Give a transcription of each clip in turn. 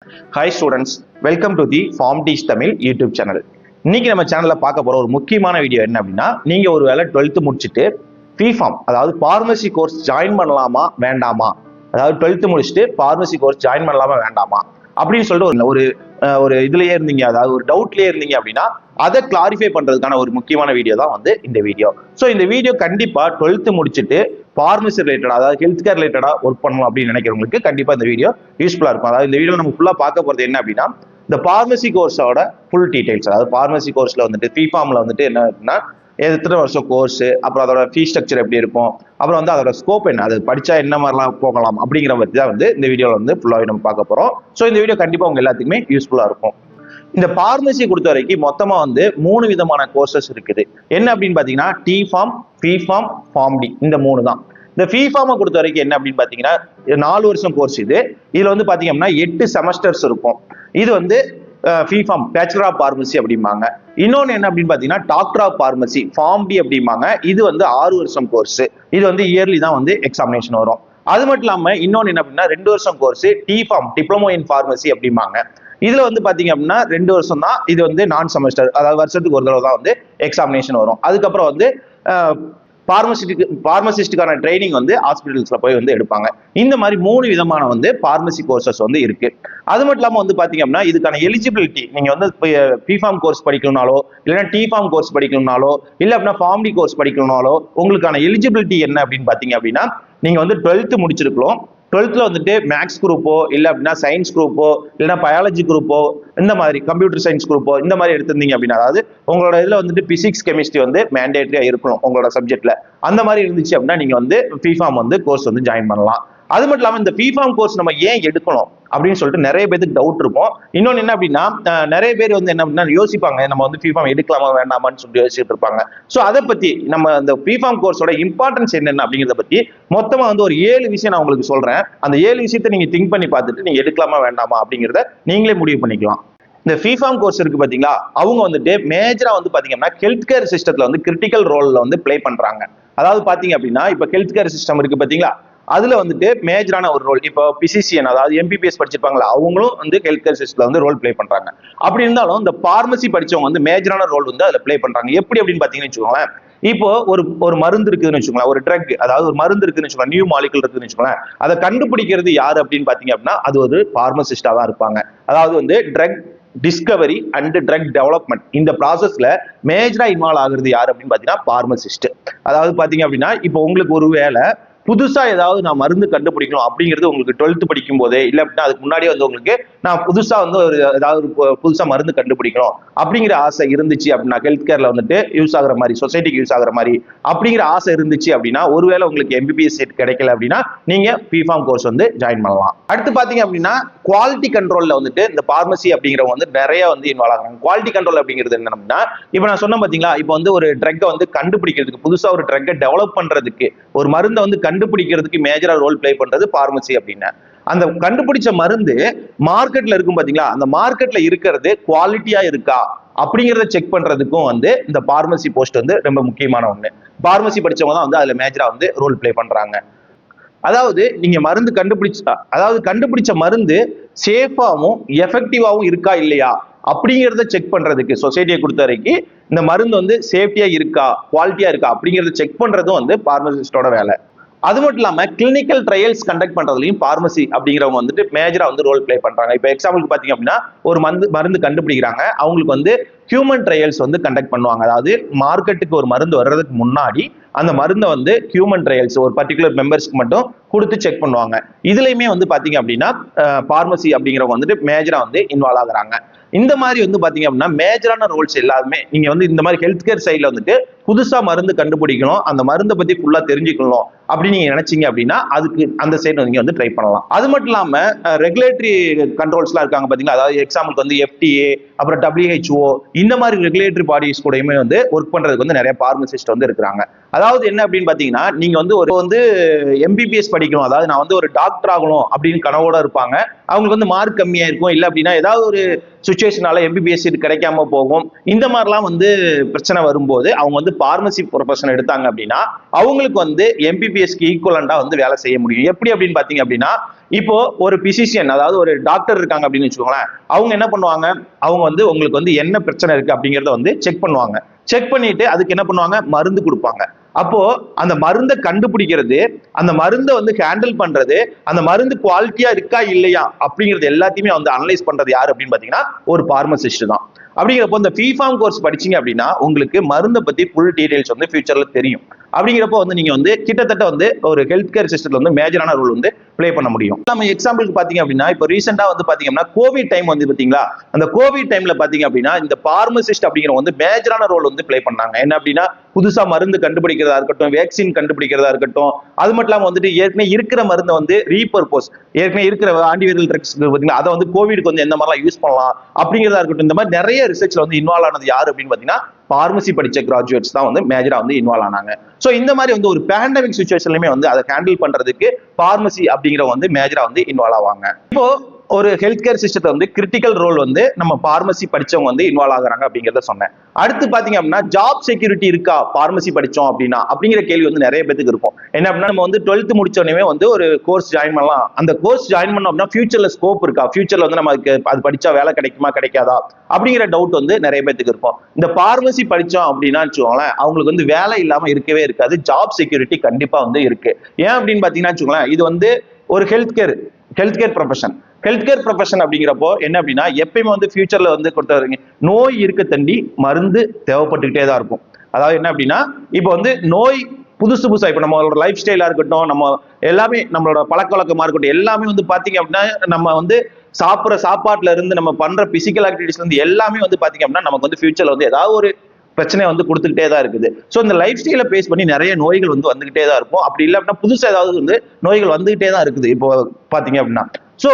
Hi students, welcome to the PharmTeach Tamil YouTube channel. இன்னைக்கு நம்ம சேனல்ல பார்க்க போற ஒரு முக்கியமான வீடியோ என்ன அப்படின்னா, நீங்க ஒரு வேளை 12th முடிச்சிட்டு பிஃபார்ம் அதாவது பார்மசி கோர்ஸ் ஜாயின் பண்ணலாமா வேண்டாமா, அதாவது 12th முடிச்சுட்டு பார்மசி கோர்ஸ் ஜாயின் பண்ணலாமா வேண்டாமா அப்படின்னு சொல்லிட்டு ஒரு இதுலயே இருந்தீங்க, அதாவது ஒரு டவுட்லயே இருந்தீங்க அப்படின்னா அதை கிளாரிஃபை பண்றதுக்கான ஒரு முக்கியமான வீடியோ தான் வந்து இந்த வீடியோ. ஸோ இந்த வீடியோ கண்டிப்பா 12th முடிச்சுட்டு பார்மசி ரிலேட்டடா, அதாவது ஹெல்த் கேர் ரிலேட்டடா ஒர்க் பண்ணணும் அப்படின்னு நினைக்கிறவங்களுக்கு கண்டிப்பா இந்த வீடியோ யூஸ்ஃபுல்லா இருக்கும். அதாவது இந்த வீடியோ நம்ம ஃபுல்லா பார்க்க போறது என்ன அப்படின்னா, இந்த பார்மசி கோர்ஸோட ஃபுல் டீடைல்ஸ், அதாவது பார்மசி கோர்ஸ்ல வந்துட்டு பிஃபார்ம்ல வந்துட்டு என்ன அப்படின்னா எத்தனை வருஷம் கோர்ஸ், அப்புறம் அதோட ஃபீஸ் ஸ்ட்ரக்சர் எப்படி இருக்கும், அப்புறம் வந்து அதோட ஸ்கோப் என்ன, அது படிச்சா என்ன மாதிரிலாம் போகலாம் அப்படிங்கிற பத்தி தான் வந்து இந்த வீடியோல வந்து ஃபுல்லாவே நம்ம பார்க்க போறோம். ஸோ இந்த வீடியோ கண்டிப்பா உங்க எல்லாத்துக்குமே யூஸ்ஃபுல்லா இருக்கும். இந்த பார்மசி பொறுத்த வரைக்கும் மொத்தமா வந்து 3 விதமான கோர்சஸ் இருக்குது. என்ன அப்படின்னு பாத்தீங்கன்னா டிஃபார்ம், பிஃபார்ம், ஃபார்ம்டி, இந்த 3 தான். இந்த பிஃபார்மை பொறுத்த வரைக்கும் என்ன அப்படின்னு பாத்தீங்கன்னா 4 வருஷம் கோர்ஸ் இதுல வந்து பாத்தீங்கன்னா 8 செமஸ்டர்ஸ் இருக்கும். இது வந்து பிஃபார்ம் பேச்சுலர் ஆஃப் பார்மசி அப்படிம்பாங்க. இன்னொன்னு என்ன அப்படின்னு பாத்தீங்கன்னா டாக்டர் ஆஃப் பார்மசி ஃபார்ம்டி அப்படிம்பாங்க. இது வந்து 6 வருஷம் கோர்ஸ். இது வந்து இயர்லி தான் வந்து எக்ஸாமினேஷன் வரும். அது மட்டும் இல்லாம இன்னொன்னு என்ன அப்படின்னா 2 வருஷம் course deform diploma in pharmacy அப்படிம்பாங்க. இதுல வந்து பாத்தீங்க அப்படின்னா 2 வருஷம் தான். இது வந்து நான் செமஸ்டர், அதாவது வருஷத்துக்கு ஒரு தடவை தான் வந்து எக்ஸாமினேஷன் வரும். அதுக்கப்புறம் வந்து பார்மசிஸ்டுக்கான ட்ரைனிங் வந்து ஹாஸ்பிட்டல்ஸ்ல போய் வந்து எடுப்பாங்க. இந்த மாதிரி 3 விதமான வந்து பார்மசி கோர்சஸ் வந்து இருக்கு. அது மட்டும் இல்லாம வந்து பாத்தீங்க அப்படின்னா இதுக்கான எலிஜிபிலிட்டி, நீங்க வந்து பிஃபார்ம் கோர்ஸ் படிக்கணும்னாலோ இல்லைன்னா டிஃபார்ம் கோர்ஸ் படிக்கணும்னாலோ இல்ல அப்படின்னா ஃபார்ம்டி கோர்ஸ் படிக்கணும்னாலோ உங்களுக்கான எலிஜிபிலிட்டி என்ன அப்படின்னு பாத்தீங்க அப்படின்னா, நீங்க வந்து 12th முடிச்சிருக்கணும். 12th வந்துட்டு மேக்ஸ் குரூப்போ இல்ல அப்படின்னா சயின்ஸ் குரூப்போ இல்லைன்னா பயாலஜி குரூப்போ இந்த மாதிரி கம்ப்யூட்டர் சயின்ஸ் குரூப்போ இந்த மாதிரி எடுத்திருந்தீங்க அப்படின்னா, அதாவது உங்களோட இதுல வந்துட்டு பிசிக்ஸ் கெமிஸ்ட்ரி வந்து மேண்டேட்டரியா இருக்கணும் உங்களோட சப்ஜெக்ட்ல. அந்த மாதிரி இருந்துச்சு அப்படின்னா நீங்க வந்து பிஃபார்ம் வந்து கோர்ஸ் வந்து ஜாயின் பண்ணலாம். அது மட்டும் இல்லாம இந்த பிஃபார்ம் கோர்ஸ் நம்ம ஏன் எடுக்கணும் அப்படின்னு சொல்லிட்டு நிறைய பேருக்கு டவுட் இருக்கும். இன்னொன்னு என்ன அப்படின்னா நிறைய பேர் வந்து என்ன அப்படின்னா யோசிப்பாங்க, நம்ம வந்து பிஃபார்ம் எடுக்கலாமா வேண்டாமான்னு சொல்லிட்டு யோசிச்சுட்டு இருப்பாங்க. ஸோ அதை பத்தி நம்ம இந்த பிஃபார்ம் கோர்ஸோட இம்பார்ட்டன்ஸ் என்னென்ன அப்படிங்கிறத பத்தி மொத்தமா வந்து ஒரு 7 விஷயம் நான் உங்களுக்கு சொல்றேன். அந்த 7 விஷயத்தை நீங்க திங்க் பண்ணி பார்த்துட்டு நீங்க எடுக்கலாமா வேண்டாமா அப்படிங்கிறத நீங்களே முடிவு பண்ணிக்கலாம். இந்த பிஃபார்ம் கோர்ஸ் இருக்கு பாத்தீங்களா, அவங்க வந்துட்டு மேஜரா வந்து பாத்தீங்கன்னா ஹெல்த் கேர் சிஸ்டத்துல வந்து கிரிட்டிக்கல் ரோல்ல வந்து பிளே பண்றாங்க. அதாவது பாத்தீங்க அப்படின்னா இப்ப ஹெல்த் கேர் சிஸ்டம் இருக்கு பாத்தீங்களா, அதுல வந்துட்டு மேஜரான ஒரு ரோல், இப்போ பிசிசியன் அதாவது எம்பிபிஎஸ் படிச்சிருப்பாங்களா அவங்களும் வந்து ஹெல்த் கேர் சிஸ்டம்ல வந்து ரோல் பிளே பண்றாங்க. அப்படி இருந்தாலும் இந்த பார்மசி படிச்சவங்க வந்து மேஜரான ரோல் வந்து அதுல பிளே பண்றாங்க. எப்படி அப்படின்னு பாத்தீங்கன்னு வச்சுக்கோங்களேன், இப்போ ஒரு மருந்து இருக்குதுன்னு வச்சுக்கோங்களேன், ஒரு ட்ரக், அதாவது ஒரு மருந்து இருக்குன்னு வச்சுக்கோங்களேன், நியூ மாலிகுல் இருக்குன்னு வச்சுக்கோங்களேன், அதை கண்டுபிடிக்கிறது யாரு அப்படின்னு பாத்தீங்க அப்படின்னா அது ஒரு பார்மசிஸ்டா தான் இருப்பாங்க. அதாவது வந்து drug discovery and drug development இந்த ப்ராசஸ்ல மேஜரா இன்வால்வ் ஆகுறது யாரு அப்படின்னு பாத்தீங்கன்னா பார்மசிஸ்ட். அதாவது பாத்தீங்க அப்படின்னா இப்போ உங்களுக்கு ஒரு வேலை புதுசா ஏதாவது நான் மருந்து கண்டுபிடிக்கணும் அப்படிங்கிறது உங்களுக்கு 12th படிக்கும் போதே இல்ல அப்படின்னா அதுக்கு முன்னாடியே வந்து உங்களுக்கு நான் புதுசா வந்து ஒரு ஏதாவது புதுசா மருந்து கண்டுபிடிக்கணும் அப்படிங்கிற ஆசை இருந்துச்சு அப்படின்னா, ஹெல்த் கேர்ல வந்துட்டு யூஸ் ஆகுற மாதிரி, சொசைட்டிக்கு யூஸ் ஆகுற மாதிரி அப்படிங்கிற ஆசை இருந்துச்சு அப்படின்னா, ஒருவேளை உங்களுக்கு எம்பிபிஎஸ் சீட் கிடைக்கல அப்படின்னா நீங்க பிஃபார்ம் கோர்ஸ் வந்து ஜாயின் பண்ணலாம். அடுத்து பாத்தீங்க அப்படின்னா குவாலிட்டி கண்ட்ரோல்ல வந்துட்டு இந்த பார்மசி அப்படிங்கிறவங்க வந்து நிறைய வந்து இன்வால்வ் ஆகுறாங்க. குவாலிட்டி கண்ட்ரோல் அப்படிங்கிறது என்ன அப்படின்னா, இப்ப நான் சொன்ன பாத்தீங்களா, இப்போ வந்து ஒரு ட்ரக்கை வந்து கண்டுபிடிக்கிறதுக்கு, புதுசா ஒரு ட்ரக்கை டெவலப் பண்றதுக்கு, ஒரு மருந்தை வந்து கண்டுபிடிக்கிறதுக்கு மேஜரா ரோல் பிளே பண்றது பார்மசி அப்படின்னு. அந்த கண்டுபிடிச்ச மருந்து மார்க்கெட்ல இருக்கும் பாத்தீங்களா, அந்த மார்க்கெட்ல இருக்கிறது குவாலிட்டியா இருக்கா அப்படிங்கறத செக் பண்றதுக்கும் வந்து இந்த பார்மசி போஸ்ட் வந்து ரொம்ப முக்கியமான ஒண்ணு. பார்மசி படிச்சவங்க தான் வந்து அதுல மேஜரா வந்து ரோல் பிளே பண்றாங்க. அதாவது நீங்க மருந்து கண்டுபிடிச்ச மருந்து சேஃபாவும் எஃபெக்டிவாவும் இருக்கா இல்லையா அப்படிங்கிறத செக் பண்றதுக்கு சொசைட்டியை பொறுத்த வரைக்கும் இந்த மருந்து வந்து சேஃப்டியா இருக்கா, குவாலிட்டியா இருக்கா அப்படிங்கறத செக் பண்றதும் வந்து பார்மசிஸ்டோட வேலை. அது மட்டும் இல்லாம கிளினிக்கல் ட்ரையல்ஸ் கண்டக்ட் பண்றதுலயும் பார்மசி அப்படிங்கிறவங்க வந்துட்டு மேஜரா வந்து ரோல் பிளே பண்றாங்க. இப்ப எக்ஸாம்பிளுக்கு பாத்தீங்க அப்படின்னா ஒரு மருந்து கண்டுபிடிக்கிறாங்க, அவங்களுக்கு வந்து ஹியூமன் ட்ரையல்ஸ் வந்து கண்டக்ட் பண்ணுவாங்க. அதாவது மார்க்கெட்டுக்கு ஒரு மருந்து வர்றதுக்கு முன்னாடி அந்த மருந்தை வந்து ஹியூமன் ட்ரையல்ஸ் ஒரு பர்டிகுலர் மெம்பர்ஸ்க்கு மட்டும் கொடுத்து செக் பண்ணுவாங்க. இதுலயுமே வந்து பாத்தீங்க அப்படின்னா பார்மசி அப்படிங்கிறவங்க வந்துட்டு மேஜரா வந்து இன்வால்வ் ஆகுறாங்க. இந்த மாதிரி வந்து பாத்தீங்க அப்படின்னா மேஜரான ரோல்ஸ் எல்லாருமே நீங்க வந்து இந்த மாதிரி ஹெல்த் கேர் சைட்ல வந்துட்டு புதுசா மருந்து கண்டுபிடிக்கணும், அந்த மருந்தை பத்தி ஃபுல்லா தெரிஞ்சுக்கணும் அப்படின்னு நீங்க நினைச்சீங்க அப்படின்னா அதுக்கு அந்த சைடு நீங்க வந்து ட்ரை பண்ணலாம். அது மட்டும் இல்லாம ரெகுலேட்டரி கண்ட்ரோல்ஸ்லாம் இருக்காங்க பாத்தீங்களா, அதாவது எக்ஸாம்பிளுக்கு வந்து FDA அப்புறம் WHO இந்த மாதிரி ரெகுலேட்டரி பாடிஸ் கூடயுமே வந்து ஒர்க் பண்றதுக்கு வந்து நிறைய பார்மசிஸ்ட் வந்து இருக்கிறாங்க. அதாவது என்ன அப்படின்னு பாத்தீங்கன்னா, நீங்க வந்து எம்பிபிஎஸ் படிக்க படிக்கணும், அதாவது நான் வந்து ஒரு டாக்டர் ஆகணும் அப்படின்னு கனவோட இருப்பாங்க. அவங்களுக்கு வந்து மார்க் கம்மியா இருக்கும், இல்ல அப்படின்னா ஏதாவது ஒரு சுச்சுவேஷனால எம்பிபிஎஸ் சீட் கிடைக்காம போகும். இந்த மாதிரிலாம் வந்து பிரச்சனை வரும்போது அவங்க வந்து பார்மசி ப்ரொஃபஷன் எடுத்தாங்க அப்படின்னா அவங்களுக்கு வந்து எம்பிபிஎஸ்க்கு ஈக்குவலண்டா வந்து வேலை செய்ய முடியும். எப்படி அப்படின்னு பாத்தீங்க அப்படின்னா, இப்போ ஒரு பிசிஷியன், அதாவது ஒரு டாக்டர் இருக்காங்க அப்படின்னு வச்சுக்கோங்களேன், அவங்க என்ன பண்ணுவாங்க, அவங்க வந்து உங்களுக்கு வந்து என்ன பிரச்சனை இருக்கு அப்படிங்கறத வந்து செக் பண்ணுவாங்க. செக் பண்ணிட்டு அதுக்கு என்ன பண்ணுவாங்க, மருந்து கொடுப்பாங்க. அப்போ அந்த மருந்தை கண்டுபிடிக்கிறது, அந்த மருந்தை வந்து ஹேண்டில் பண்றது, அந்த மருந்து குவாலிட்டியா இருக்கா இல்லையா அப்படிங்கிறது எல்லாத்தையுமே வந்து அனலைஸ் பண்றது யாரு அப்படின்னு பாத்தீங்கன்னா ஒரு பார்மசிஸ்ட் தான். அப்படிங்கிறப்போ இந்த பிஃபார்ம் கோர்ஸ் படிச்சீங்க அப்படின்னா உங்களுக்கு மருந்தை பத்தி ஃபுல் டீடைல்ஸ் வந்து ஃபியூச்சர்ல தெரியும். அப்படிங்கிறப்போ வந்து நீங்க வந்து கிட்டத்தட்ட வந்து ஒரு ஹெல்த் கேர் சிஸ்டத்துல வந்து மேஜரான ரோல் வந்து பிளே பண்ண முடியும். நம்ம எக்ஸாம்பிளுக்கு பாத்தீங்க அப்படின்னா இப்போ ரீசெண்டா வந்து பாத்தீங்கன்னா கோவிட் டைம் வந்து பாத்தீங்களா, அந்த கோவிட் டைம்ல பாத்தீங்க அப்படின்னா இந்த பார்மசிஸ்ட் அப்படிங்கிற வந்து மேஜரான ரோல் வந்து பிளே பண்ணாங்க. என்ன அப்படின்னா புதுசா மருந்து கண்டுபிடிக்கிறதா இருக்கட்டும், வேக்சின் கண்டுபிடிக்கிறதா இருக்கட்டும், அது மட்டும் இல்லாம வந்துட்டு ஏற்கனவே இருக்கிற மருந்தை வந்து ரீபர்போஸ், ஏற்கனவே இருக்கிற ஆன்டிவைரல் ட்ரக்ஸ் பாத்தீங்கன்னா அதை வந்து கோவிட்க்கு வந்து எந்த மாதிரிலாம் யூஸ் பண்ணலாம் அப்படிங்கிறதா இருக்கட்டும், இந்த மாதிரி நிறைய ரிசர்ச்ல வந்து இன்வால்வ் ஆனது யாரு அப்படின்னு பாத்தீங்கன்னா பார்மசி படிச்ச கிராஜுவேட்ஸ் தான் வந்து மேஜரா வந்து இன்வால்வ் ஆனாங்க. சோ இந்த மாதிரி வந்து ஒரு பேண்டமிக் சிச்சுவேஷன்லயுமே வந்து அதை ஹேண்டில் பண்றதுக்கு பார்மசி அப்படிங்கிற வந்து மேஜரா வந்து இன்வால்வ் ஆவாங்க. இப்போ ஒரு ஹெல்த் கேர் சிஸ்டத்தை வந்து கிரிட்டிக்கல் ரோல் வந்து நம்ம பார்மசி படிச்சவங்க வந்து இன்வால்வ் ஆகுறாங்க அப்படிங்கிறத சொன்னேன். அடுத்து பாத்தீங்க அப்படின்னா ஜாப் செக்யூரிட்டி இருக்கா பார்மசி படிச்சோம் அப்படின்னா அப்படிங்கிற கேள்வி வந்து நிறைய பேருக்கு இருக்கும். என்ன அப்படின்னா நம்ம வந்து 12th முடிச்ச உடனே வந்து ஒரு கோர்ஸ் ஜாயின் பண்ணலாம், அந்த கோர்ஸ் ஜாயின் பண்ணோம் அப்படின்னா ஃபியூச்சர்ல ஸ்கோப் இருக்கா, ஃபியூச்சர்ல வந்து நமக்கு அது படிச்சா வேலை கிடைக்குமா கிடைக்காதா அப்படிங்கிற டவுட் வந்து நிறைய பேருக்கு இருக்கும். இந்த பார்மசி படிச்சோம் அப்படின்னா வச்சுக்கோங்களேன், அவங்களுக்கு வந்து வேலை இல்லாம இருக்கவே இருக்காது, ஜாப் செக்யூரிட்டி கண்டிப்பா வந்து இருக்கு. ஏன் அப்படின்னு பாத்தீங்கன்னா வச்சுக்கோங்களேன், இது வந்து ஒரு ஹெல்த் கேர் ப்ரொஃபஷன் அப்படிங்கிறப்போ என்ன அப்படின்னா எப்பயுமே வந்து ஃபியூச்சர்ல வந்து கொடுத்து நோய் இருக்க தண்டி மருந்து தேவைப்பட்டுக்கிட்டே தான் இருக்கும். அதாவது என்ன அப்படின்னா இப்போ வந்து நோய் புதுசா இப்ப நம்மளோட லைஃப் ஸ்டைலா இருக்கட்டும், நம்ம எல்லாமே நம்மளோட பழக்க வழக்கமா இருக்கட்டும், எல்லாமே வந்து பாத்தீங்க அப்படின்னா நம்ம வந்து சாப்பிட்ற சாப்பாட்டுல இருந்து நம்ம பண்ற பிசிக்கல் ஆக்டிவிட்டிஸ்ல இருந்து எல்லாமே வந்து பாத்தீங்க அப்படின்னா நமக்கு வந்து ஃபியூச்சர்ல வந்து ஏதாவது ஒரு பிரச்சனையை வந்து கொடுத்துக்கிட்டே தான் இருக்குது. ஸோ இந்த லைஃப் ஸ்டைலை பேஸ் பண்ணி நிறைய நோய்கள் வந்து வந்துகிட்டே தான் இருக்கும். அப்படி இல்லை அப்படின்னா புதுசாக ஏதாவது வந்து நோய்கள் வந்துகிட்டே தான் இருக்குது இப்போ பாத்தீங்க அப்படின்னா. ஸோ